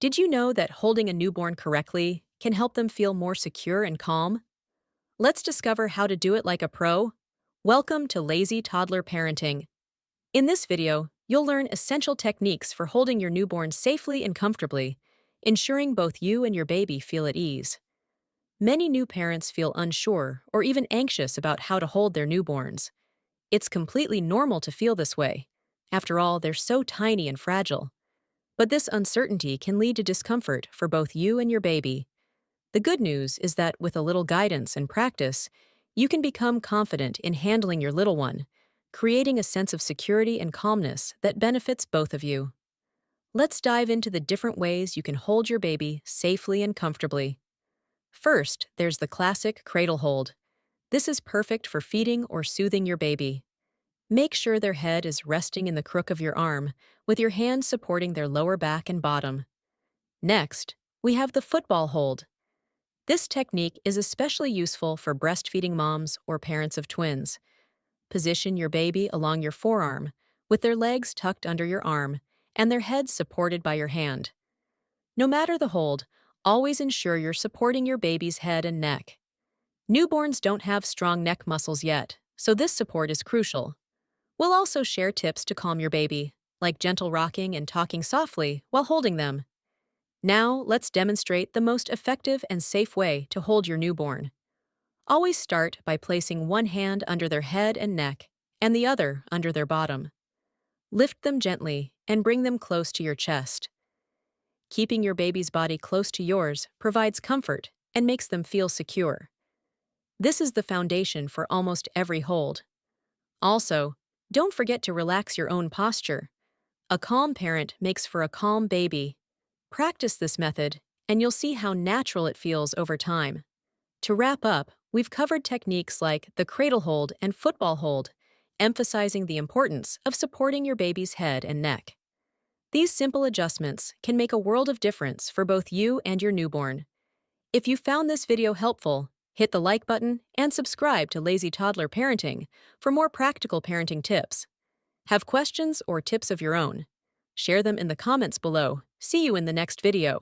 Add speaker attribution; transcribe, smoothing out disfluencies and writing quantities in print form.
Speaker 1: Did you know that holding a newborn correctly can help them feel more secure and calm? Let's discover how to do it like a pro. Welcome to Lazy Toddler Parenting. In this video, you'll learn essential techniques for holding your newborn safely and comfortably, ensuring both you and your baby feel at ease. Many new parents feel unsure or even anxious about how to hold their newborns. It's completely normal to feel this way. After all, they're so tiny and fragile. But this uncertainty can lead to discomfort for both you and your baby. The good news is that with a little guidance and practice, you can become confident in handling your little one, creating a sense of security and calmness that benefits both of you. Let's dive into the different ways you can hold your baby safely and comfortably. First, there's the classic cradle hold. This is perfect for feeding or soothing your baby. Make sure their head is resting in the crook of your arm, with your hands supporting their lower back and bottom. Next, we have the football hold. This technique is especially useful for breastfeeding moms or parents of twins. Position your baby along your forearm, with their legs tucked under your arm and their heads supported by your hand. No matter the hold, always ensure you're supporting your baby's head and neck. Newborns don't have strong neck muscles yet, so this support is crucial. We'll also share tips to calm your baby, like gentle rocking and talking softly while holding them. Now, let's demonstrate the most effective and safe way to hold your newborn. Always start by placing one hand under their head and neck and the other under their bottom. Lift them gently and bring them close to your chest. Keeping your baby's body close to yours provides comfort and makes them feel secure. This is the foundation for almost every hold. Also, don't forget to relax your own posture. A calm parent makes for a calm baby. Practice this method, and you'll see how natural it feels over time. To wrap up, we've covered techniques like the cradle hold and football hold, emphasizing the importance of supporting your baby's head and neck. These simple adjustments can make a world of difference for both you and your newborn. If you found this video helpful, hit the like button and subscribe to Lazy Toddler Parenting for more practical parenting tips. Have questions or tips of your own? Share them in the comments below. See you in the next video.